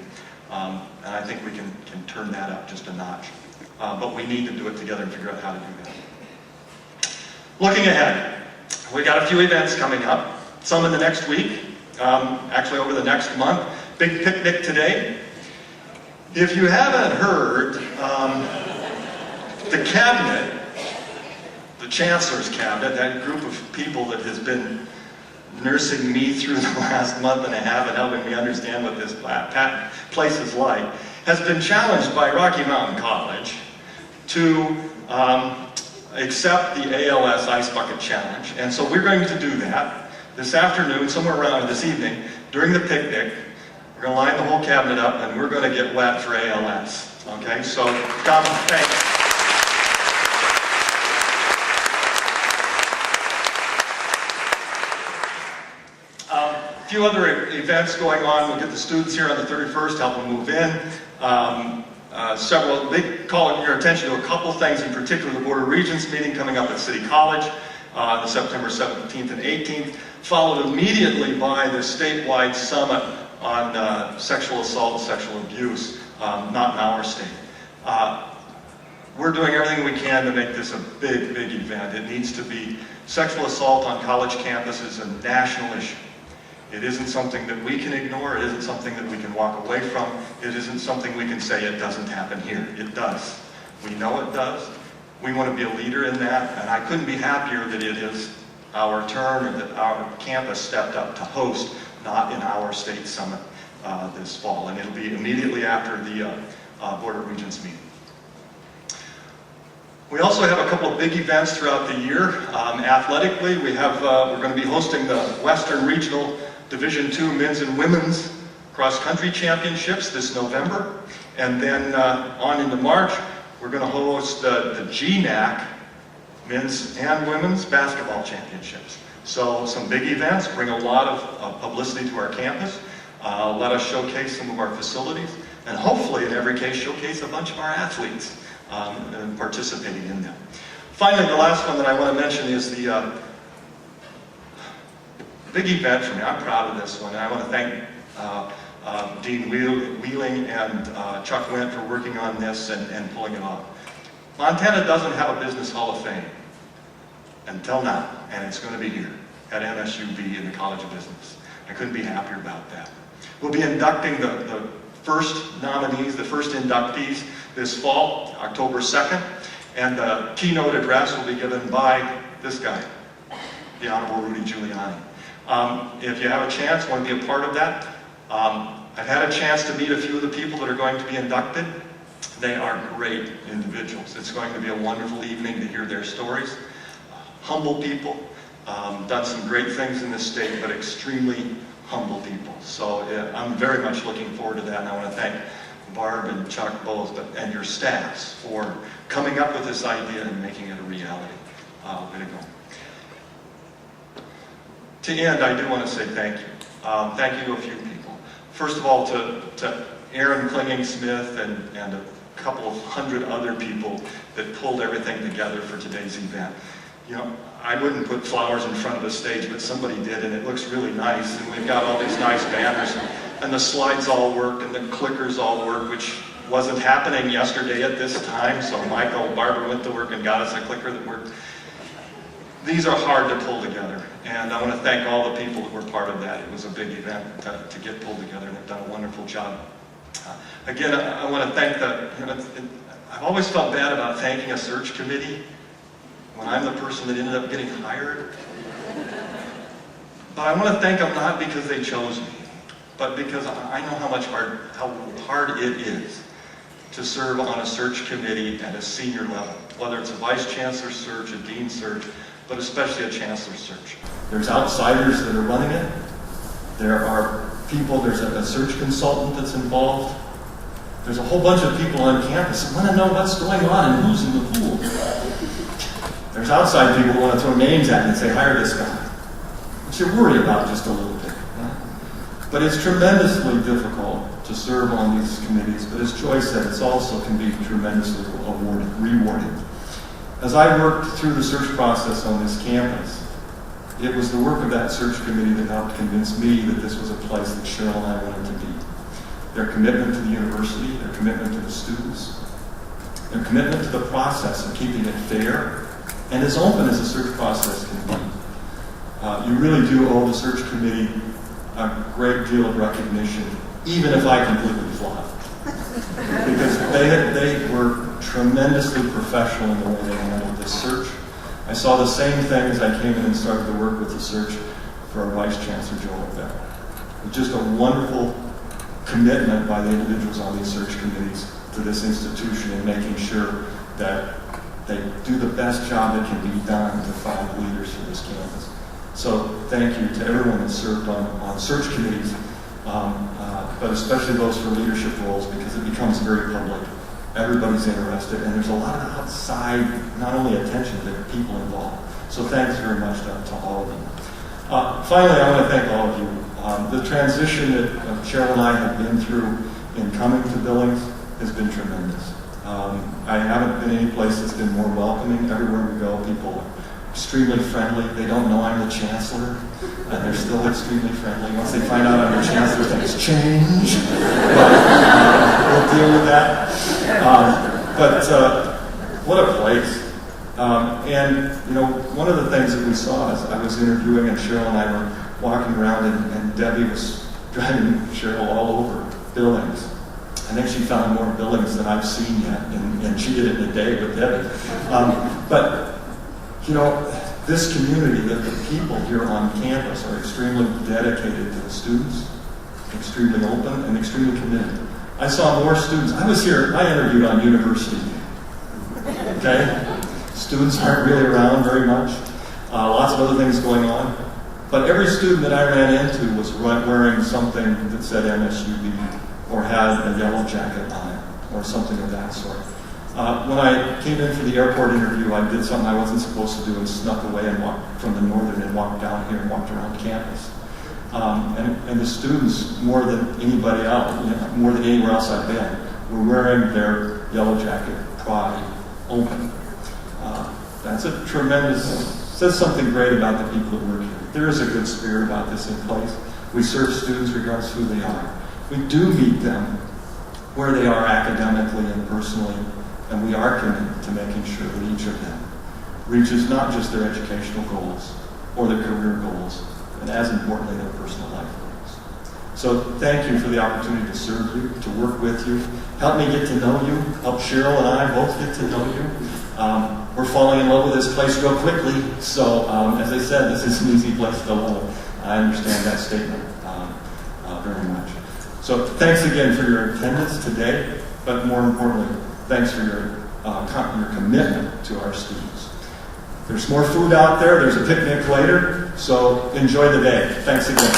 And I think we can turn that up just a notch. But we need to do it together and figure out how to do that. Looking ahead, we got a few events coming up. Some in the next week, actually over the next month. Big picnic today. If you haven't heard, the cabinet, the chancellor's cabinet, that group of people that has been nursing me through the last month and a half and helping me understand what this place is like, has been challenged by Rocky Mountain College to accept the ALS Ice Bucket Challenge. And so we're going to do that this afternoon, somewhere around this evening, during the picnic. We're going to line the whole cabinet up and we're going to get wet for ALS. Okay, so come, thanks. A few other events going on. We'll get the students here on the 31st, help them move in. They call your attention to a couple things, in particular the Board of Regents meeting coming up at City College on September 17th and 18th, followed immediately by the statewide summit on sexual assault and sexual abuse, not in our state. We're doing everything we can to make this a big, big event. It needs to be, sexual assault on college campuses is a national issue. It isn't something that we can ignore. It isn't something that we can walk away from. It isn't something we can say it doesn't happen here. It does. We know it does. We want to be a leader in that, and I couldn't be happier that it is our turn and that our campus stepped up to host, not in our state summit this fall. And it'll be immediately after the Board of Regents meeting. We also have a couple of big events throughout the year. Athletically, we're going to be hosting the Western Regional Division II Men's and Women's Cross Country Championships this November. And then on into March, we're going to host the GNAC Men's and Women's Basketball Championships. So some big events, bring a lot of publicity to our campus, let us showcase some of our facilities, and hopefully in every case showcase a bunch of our athletes participating in them. Finally, the last one that I want to mention is the big event for me. I'm proud of this one, and I want to thank Dean Wheeling and Chuck Wendt for working on this and pulling it off. Montana doesn't have a Business Hall of Fame until now, and it's going to be here at MSUB in the College of Business. I couldn't be happier about that. We'll be inducting the first nominees, the first inductees this fall, October 2nd, and the keynote address will be given by this guy, the Honorable Rudy Giuliani. If you have a chance, want to be a part of that, I've had a chance to meet a few of the people that are going to be inducted. They are great individuals. It's going to be a wonderful evening to hear their stories. Humble people, done some great things in this state, but extremely humble people. So I'm very much looking forward to that, and I want to thank Barb and Chuck both, and your staffs for coming up with this idea and making it a reality. Way to go. To end, I do want to say thank you. Thank you to a few people. First of all, to Aaron Klinging-Smith and a couple of hundred other people that pulled everything together for today's event. You know, I wouldn't put flowers in front of the stage, but somebody did, and it looks really nice. And we've got all these nice banners, and the slides all work, and the clickers all work, which wasn't happening yesterday at this time. So Michael Barber went to work and got us a clicker that worked. These are hard to pull together, and I want to thank all the people that were part of that. It was a big event to get pulled together, and they've done a wonderful job. Again, I want to thank I've always felt bad about thanking a search committee when I'm the person that ended up getting hired. But I want to thank them not because they chose me, but because I know how hard it is to serve on a search committee at a senior level, whether it's a vice chancellor search, a dean search, but especially a chancellor search. There's outsiders that are running it. There are people, there's a search consultant that's involved. There's a whole bunch of people on campus that want to know what's going on and who's in the pool. There's outside people who want to throw names at me and say, hire this guy. Which you worry about just a little bit. But it's tremendously difficult to serve on these committees. But as Joy said, it also can be tremendously rewarding. As I worked through the search process on this campus, it was the work of that search committee that helped convince me that this was a place that Cheryl and I wanted to be. Their commitment to the university, their commitment to the students, their commitment to the process of keeping it fair and as open as a search process can be. You really do owe the search committee a great deal of recognition, even if I completely flopped. Because they were tremendously professional in the way they handled this search. I saw the same thing as I came in and started to work with the search for our Vice Chancellor, Joel Beck. It was just a wonderful commitment by the individuals on these search committees to this institution and making sure that they do the best job that can be done to find leaders for this campus. So thank you to everyone that served on search committees, but especially those for leadership roles, because it becomes very public. Everybody's interested, and there's a lot of outside, not only attention, but people involved. So thanks very much to all of you. Finally, I want to thank all of you. The transition that Cheryl and I have been through in coming to Billings has been tremendous. I haven't been any place that's been more welcoming. Everywhere we go, people are extremely friendly. They don't know I'm the chancellor, and they're still extremely friendly. Once they find out I'm the chancellor, things change. But we'll deal with that. What a place. And, you know, one of the things that we saw as I was interviewing, and Cheryl and I were walking around, and Debbie was driving Cheryl all over Billings. I think she found more Billings than I've seen yet, and she did it in a day with Debbie. But, you know, this community, the people here on campus are extremely dedicated to the students, extremely open, and extremely committed. I saw more students. I interviewed on University Day. Okay? Students aren't really around very much. Lots of other things going on. But every student that I ran into was wearing something that said MSU or had a yellow jacket on it, or something of that sort. When I came in for the airport interview, I did something I wasn't supposed to do and snuck away and walked from the Northern and walked down here and walked around campus. And the students, more than anybody else, more than anywhere else I've been, were wearing their yellow jacket pride open. That's a says something great about the people that work here. There is a good spirit about this in place. We serve students regardless of who they are. We do meet them where they are academically and personally, and we are committed to making sure that each of them reaches not just their educational goals or their career goals, and as importantly, their personal life goals. So thank you for the opportunity to serve you, to work with you, help me get to know you, help Cheryl and I both get to know you. We're falling in love with this place real quickly, so as I said, this is an easy place to love. I understand that statement very much. So thanks again for your attendance today, but more importantly, thanks for your commitment to our students. There's more food out there. There's a picnic later, so enjoy the day. Thanks again.